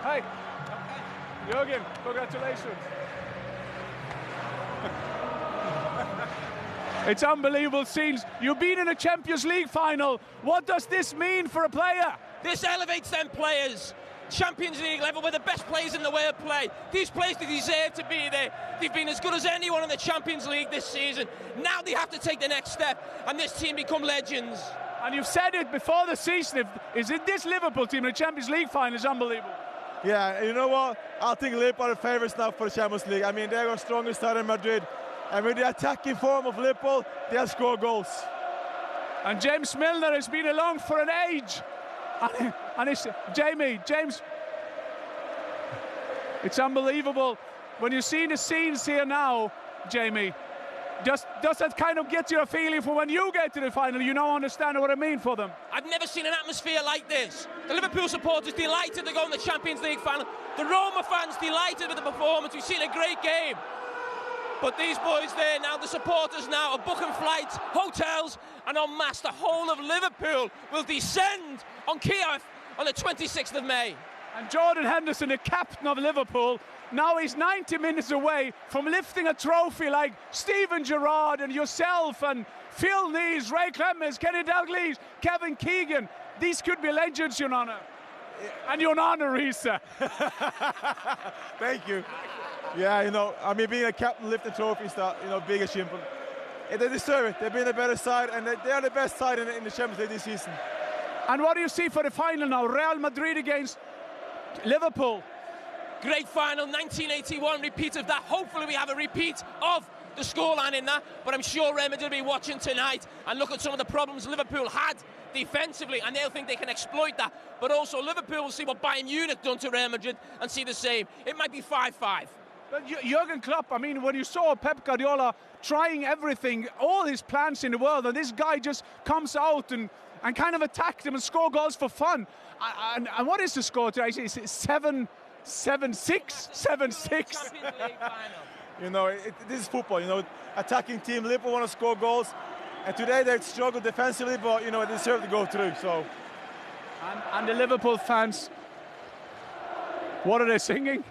Hi. Jürgen, congratulations. It's unbelievable scenes. You've been in a Champions League final. What does this mean for a player? This elevates them players. Champions League level, we're the best players in the world play. These players, they deserve to be there. They've been as good as anyone in the Champions League this season. Now they have to take the next step, and this team become legends. And you've said it before the season, is it this Liverpool team in the Champions League final is unbelievable. Yeah, you know what? I think Liverpool are the favourites now for the Champions League. I mean, they're our strongest side in Madrid. And with the attacking form of Liverpool, they'll score goals. And James Milner has been along for an age. And it's James, it's unbelievable. When you see the scenes here now, Jamie, does that kind of get you a feeling for when you get to the final, you now understand what I mean for them? I've never seen an atmosphere like this. The Liverpool supporters delighted to go in the Champions League final. The Roma fans delighted with the performance. We've seen a great game. But these boys there now, the supporters now are booking flights, hotels, and en masse, the whole of Liverpool will descend on Kiev on the 26th of May. And Jordan Henderson, the captain of Liverpool, now he's 90 minutes away from lifting a trophy like Steven Gerrard and yourself and Phil Nees, Ray Clemens, Kenny Dalglish, Kevin Keegan. These could be legends, Your Honour. And Your Honour, Risa. Thank you. Yeah, you know, I mean, being a captain, lifting trophies, that, you know, big achievement. They deserve it. They've been a better side, and they are the best side in the Champions League this season. And what do you see for the final now? Real Madrid against Liverpool. Great final, 1981, repeat of that. Hopefully we have a repeat of the scoreline in that, but I'm sure Real Madrid will be watching tonight and look at some of the problems Liverpool had defensively, and they'll think they can exploit that. But also Liverpool will see what Bayern Munich done to Real Madrid and see the same. It might be 5-5. But Jurgen Klopp, I mean, when you saw Pep Guardiola trying everything, all his plans in the world, and this guy just comes out and kind of attacked him and score goals for fun. And what is the score today? Is it 7-6? 7-6? You know, this is football, you know, attacking team. Liverpool want to score goals. And today they struggled defensively, but, you know, they deserve to go through, so. And the Liverpool fans, what are they singing?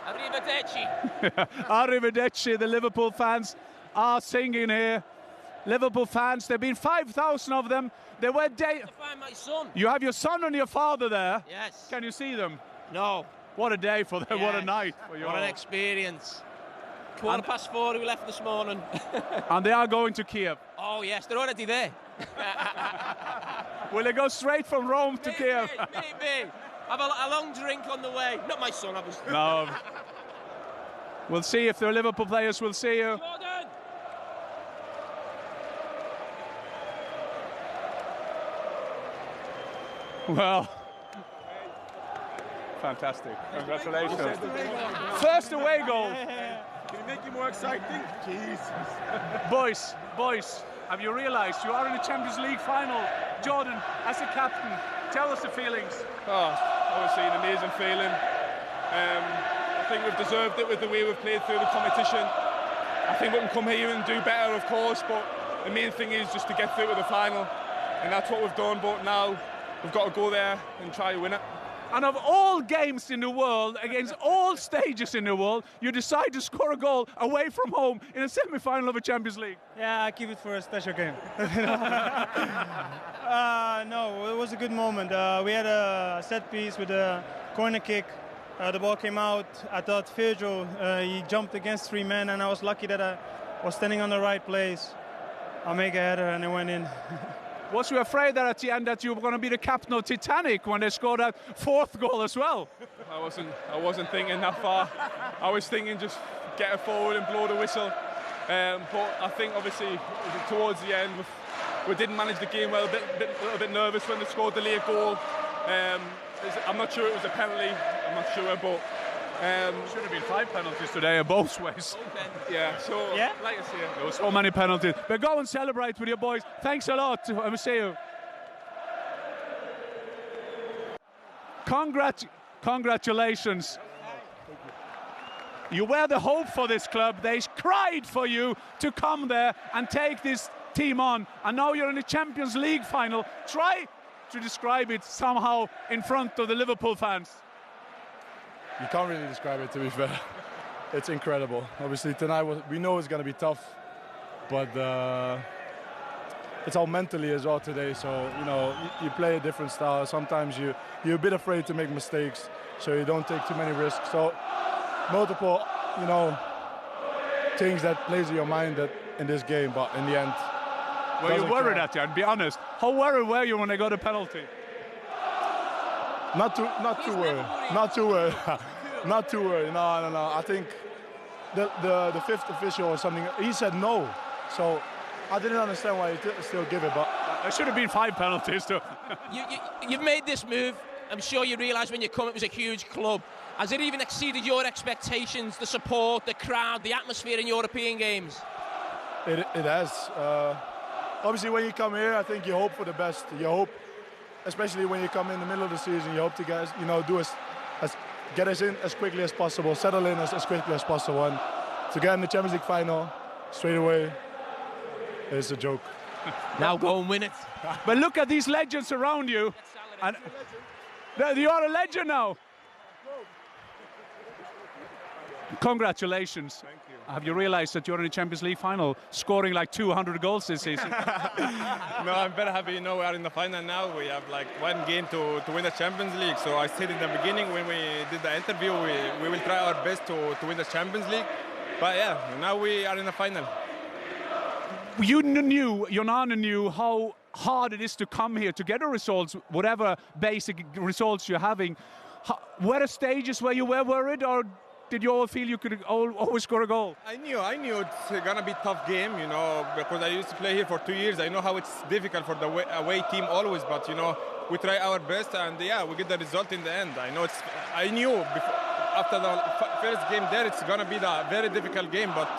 Arrivederci. Arrivederci, the Liverpool fans are singing here. Liverpool fans, there have been 5,000 of them. They were To find my son. You have your son and your father there. Yes. Can you see them? No. What a day for them, Yes. what a night. For you What all. an experience. 4:15 we left this morning. And they are going to Kiev. Oh yes, they're already there. Will they go straight from Rome to Kiev? Maybe. Have a long drink on the way. Not my son, obviously. No. We'll see if they're Liverpool players. We'll see you. Jordan. Well, fantastic. Congratulations. First away goal. Can you make it more exciting? Jesus. Boys, have you realised you are in the Champions League final? Jordan, as a captain, tell us the feelings. Oh, obviously an amazing feeling. I think we've deserved it with the way we've played through the competition. I think we can come here and do better, of course, but the main thing is just to get through to the final, and that's what we've done. But now we've got to go there and try to win it. And of all games in the world, against all stages in the world, you decide to score a goal away from home in a semi-final of a Champions League. Yeah, I keep it for a special game. No, it was a good moment. We had a set piece with a corner kick. The ball came out. I thought Virgil, he jumped against three men, and I was lucky that I was standing on the right place. I'll make a header, and it went in. Was you afraid that at the end that you were going to be the captain of Titanic when they scored that fourth goal as well? I wasn't thinking that far. I was thinking just get it forward and blow the whistle. But I think obviously towards the end we didn't manage the game well. A little bit nervous when they scored the late goal. I'm not sure it was a penalty. I'm not sure, but Should have been 5 penalties today, both ways. yeah. So Yeah? like I say, There were so many penalties. But go and celebrate with your boys. Thanks a lot. I will see you. Congratulations. You were the hope for this club. They cried for you to come there and take this team on. And now you're in the Champions League final. Try to describe it somehow in front of the Liverpool fans. You can't really describe it, to be fair. It's incredible. Obviously, tonight we know it's going to be tough, but it's all mentally as well today. So, you know, you play a different style. Sometimes you're a bit afraid to make mistakes, so you don't take too many risks. So, multiple, you know, things that plays in your mind that in this game, but in the end. Were you worried at you? And be honest, how worried were you when they got a penalty? Not too worried. Not too worried. Not too worried. No. I think the fifth official or something, he said no. So I didn't understand why he still give it, but there should have been 5 penalties too. You've made this move. I'm sure you realise when you come it was a huge club. Has it even exceeded your expectations, the support, the crowd, the atmosphere in European games? It has. Obviously, when you come here, I think you hope for the best. You hope, especially when you come in the middle of the season, you hope to get, you know, get us in as quickly as possible, settle in as quickly as possible, and to get in the Champions League final straight away is a joke. Now go and win it. But look at these legends around you, and you are a legend now. Congratulations. Thank you. Have you realised that you're in the Champions League final, scoring like 200 goals this season? No, I'm very happy. You know, we are in the final now. We have like one game to win the Champions League. So I said in the beginning when we did the interview, we will try our best to win the Champions League. But yeah, now we are in the final. Jonana knew how hard it is to come here to get the results, whatever basic results you're having. Were there stages where you were worried, or did you all feel you could always score a goal? I knew it's gonna be a tough game, you know, because I used to play here for 2 years. I know how it's difficult for the away team always, but you know, we try our best, and yeah, we get the result in the end. I knew after the first game there, it's gonna be the very difficult game, but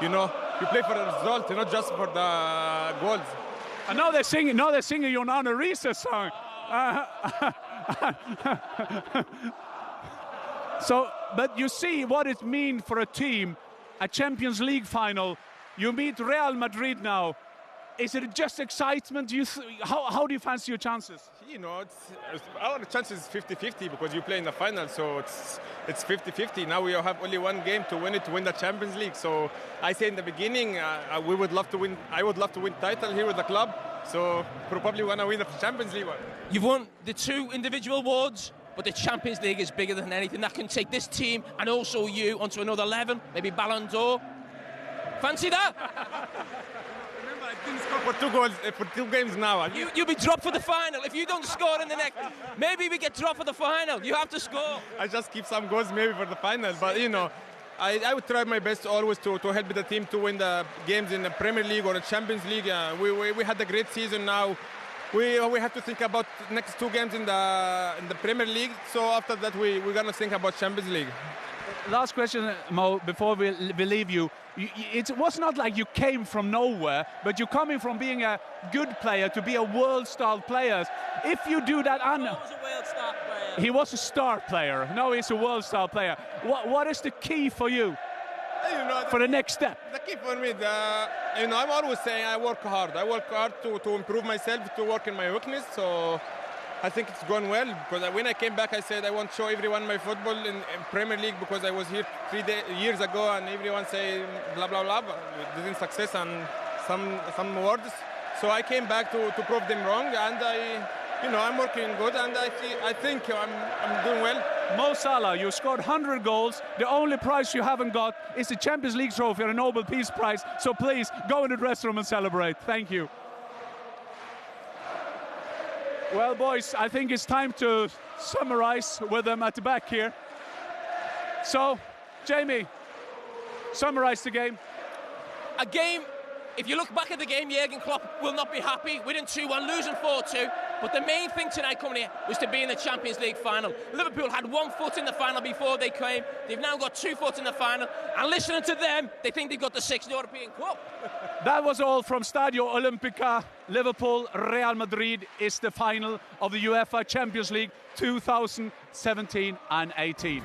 you know, you play for the result, not just for the goals. And now they're singing your Nana Risa song. So, but you see what it means for a team, a Champions League final. You meet Real Madrid now. Is it just excitement? How do you fancy your chances? You know, our chances is 50-50 because you play in the final, so it's 50-50. Now we have only one game to win the Champions League. So I say in the beginning, we would love to win. I would love to win title here with the club. So probably want to win the Champions League one. You've won the 2 individual awards, but the Champions League is bigger than anything. That can take this team and also you onto another level, maybe Ballon d'Or. Fancy that? Remember, I didn't score for 2 goals for 2 games now. You'll be dropped for the final. If you don't score in the next, maybe we get dropped for the final. You have to score. I just keep some goals maybe for the final, but you know, I would try my best always to help the team to win the games in the Premier League or the Champions League. We had a great season now. We have to think about next 2 games in the Premier League. So after that, we're gonna think about Champions League. Last question, Mo, before we leave you. It was not like you came from nowhere, but you're coming from being a good player to be a world-star player. If you do that, he was a star player. Now he's a world-star player. What is the key for you? You know, for the next step? The key for me, you know, I'm always saying I work hard. I work hard to improve myself, to work in my weakness. So I think it's gone well because when I came back, I said I want to show everyone my football in Premier League because I was here 3 years ago and everyone say blah blah blah, but it didn't success and some words. So I came back to prove them wrong, and I'm working good, and I think I'm doing well. Mo Salah, you scored 100 goals. The only prize you haven't got is the Champions League trophy and a Nobel Peace Prize. So please go in the dressing room and celebrate. Thank you. Well, boys, I think it's time to summarize with them at the back here. So, Jamie, summarize the game. A game, if you look back at the game, Jurgen Klopp will not be happy. Winning 2-1, losing 4-2. But the main thing tonight coming here was to be in the Champions League final. Liverpool had 1 foot in the final before they came. They've now got 2 foot in the final. And listening to them, they think they've got the 6th European Cup. That was all from Stadio Olimpica. Liverpool, Real Madrid is the final of the UEFA Champions League 2017 and 18.